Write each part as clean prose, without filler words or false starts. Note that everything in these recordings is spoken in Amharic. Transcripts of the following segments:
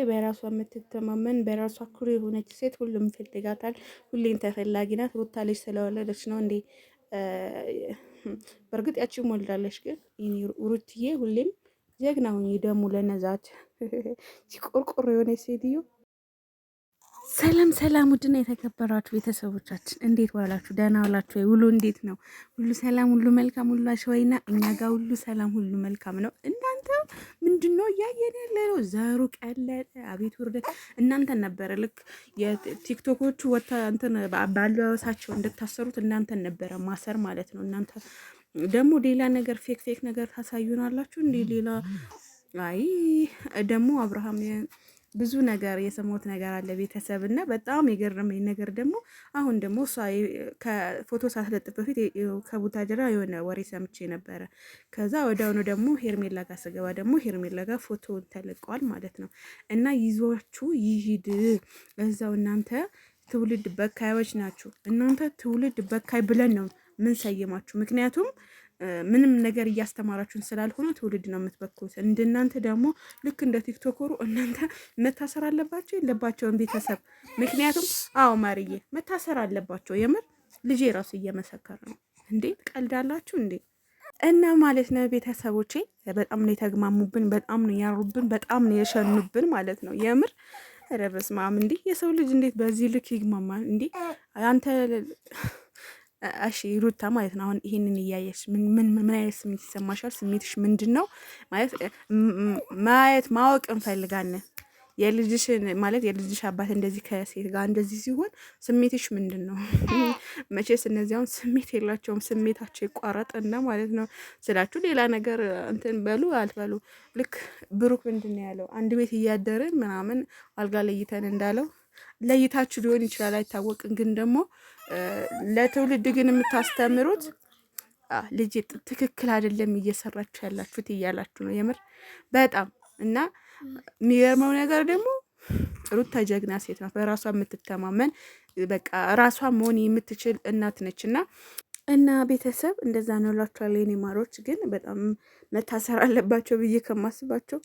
በራሷ የምትተማመን በራሷ ኩሩ የሆነች ሴት ሁሉም ይፈልጋታል። ሁሌም ተፈላጊ ናት። ሩታ ልጅ ስለወለደች ነው እንዴ? በእርግጥ ያቺም ወልዳለች። ግን ሩትዬ ሁሌም ጀግና ሁኚ። ደግሞ ለነዛች ቆርቆሮ የሆነች ሴትዮ ሰላም ሰላም፣ ውድና የተከበራችሁ ቤተሰቦቻችን እንዴት ዋላችሁ? ደህና ዋላችሁ? ውሎ እንዴት ነው? ሁሉ ሰላም፣ ሁሉ መልካም፣ ሁሉ አሸዋይና እኛ ጋር ሁሉ ሰላም፣ ሁሉ መልካም ነው። እናንተ ምንድነው እያየን ያለ ነው? ዘሩ ቀለጠ። አቤት ውርደት! እናንተን ነበረ ልክ የቲክቶኮቹ ወታ እንትን ባለሳቸው እንድታሰሩት እናንተን ነበረ ማሰር ማለት ነው። እናንተ ደግሞ ሌላ ነገር ፌክ ነገር ታሳዩናላችሁ እንዴ? ሌላ አይ ደግሞ አብርሃም ብዙ ነገር የሰማሁት ነገር አለ ቤተሰብ እና በጣም የገረመኝ ነገር ደግሞ አሁን ደግሞ እሷ ከፎቶ ሳትለጥፍ በፊት ከቡታጀራ የሆነ ወሬ ሰምቼ ነበረ። ከዛ ወዲያውኑ ደግሞ ሄርሜላ ጋር ስገባ ደግሞ ሄርሜላ ጋር ፎቶውን ተለቀዋል ማለት ነው። እና ይዟችሁ ይሂድ እዛው። እናንተ ትውልድ በካዮች ናችሁ። እናንተ ትውልድ በካይ ብለን ነው ምን ሰየማችሁ። ምክንያቱም ምንም ነገር እያስተማራችሁን ስላልሆነ ትውልድ ነው የምትበክሉት። እንደናንተ ደግሞ ልክ እንደ ቲክቶከሩ እናንተ መታሰር አለባቸው የለባቸውን ቤተሰብ። ምክንያቱም አዎ ማርዬ መታሰር አለባቸው። የምር ልጄ ራሱ እየመሰከረ ነው። እንዴ ቀልዳላችሁ እንዴ? እና ማለት ነው ቤተሰቦቼ በጣም ነው የተግማሙብን፣ በጣም ነው ያሩብን፣ በጣም ነው የሸኑብን ማለት ነው የምር። ኧረ በስመ አብ! እንዴ የሰው ልጅ እንዴት በዚህ ልክ ይግማማል እንዴ? አንተ እሺ ሩታ ማለት ነው አሁን ይሄንን እያየሽ ምን አይነት ስሜት ይሰማሻል? ስሜትሽ ምንድን ነው? ማለት ማየት ማወቅ እንፈልጋለን። የልጅሽን ማለት የልጅሽ አባት እንደዚህ ከሴት ጋር እንደዚህ ሲሆን ስሜትሽ ምንድን ነው? መቼስ እነዚህ አሁን ስሜት የላቸውም። ስሜታቸው ይቋረጥና ማለት ነው ስላችሁ ሌላ ነገር እንትን በሉ አልበሉ። ልክ ብሩክ ምንድን ነው ያለው? አንድ ቤት እያደርን ምናምን አልጋ ለይተን እንዳለው ለይታችሁ ሊሆን ይችላል አይታወቅም። ግን ደግሞ ለትውልድ ግን የምታስተምሩት ልጅ ትክክል አይደለም እየሰራችሁ ያላችሁት እያላችሁ ነው የምር በጣም እና የሚገርመው ነገር ደግሞ ሩታ ጀግና ሴት ናት። በራሷ የምትተማመን በቃ ራሷ መሆን የምትችል እናት ነች። እና ቤተሰብ እንደዛ ነው እላችኋለሁ የኔ ማሮች። ግን በጣም መታሰር አለባቸው ብዬ ከማስባቸው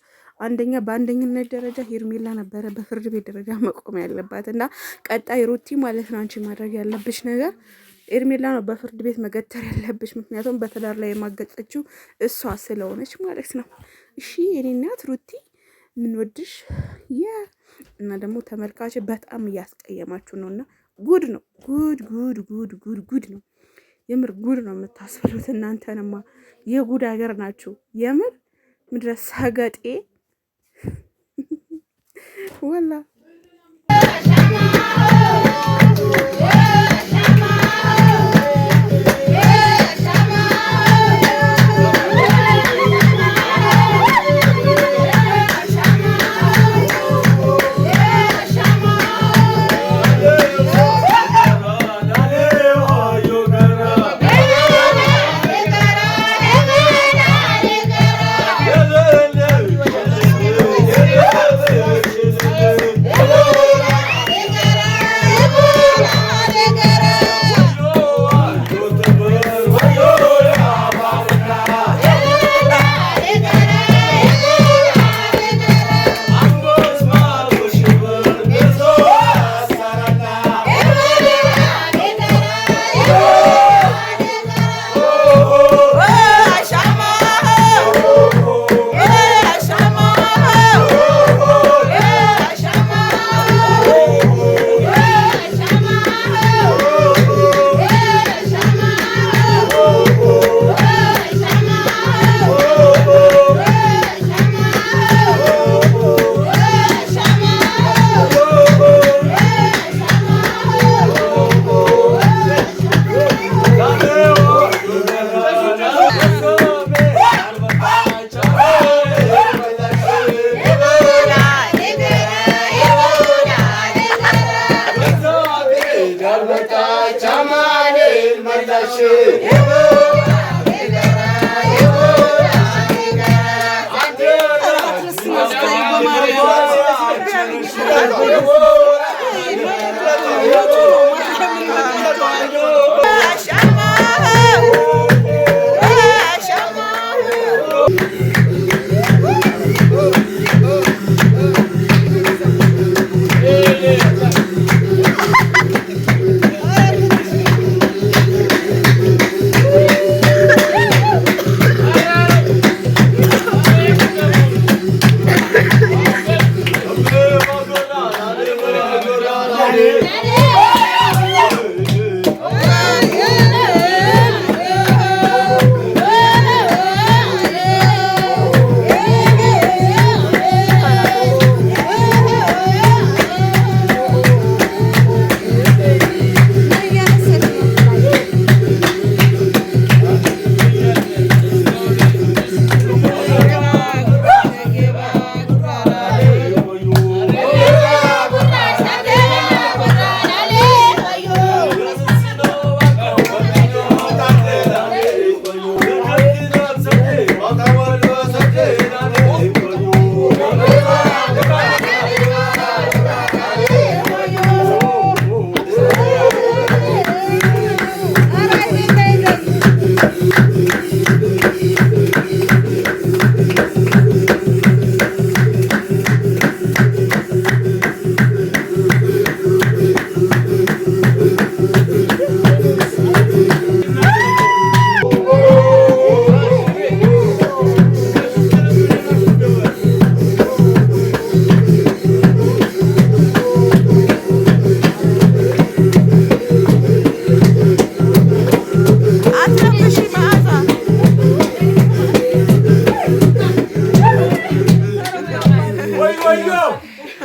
በአንደኝነት ደረጃ ሄርሜላ ነበረ በፍርድ ቤት ደረጃ መቆም ያለባት። እና ቀጣይ ሩቲ ማለት ነው አንቺ ማድረግ ያለብሽ ነገር ሄርሜላ ነው በፍርድ ቤት መገተር ያለብሽ። ምክንያቱም በትዳር ላይ የማገጠችው እሷ ስለሆነች ማለት ነው። እሺ የኔ እናት ሩቲ ምንወድሽ እና ደግሞ ተመልካች በጣም እያስቀየማችሁ ነው። እና ጉድ ነው ጉድ ነው የምር ጉድ ነው የምታስፈሉት። እናንተንማ የጉድ ሀገር ናችሁ የምር ምድረ ሰገጤ ወላ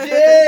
Hadi.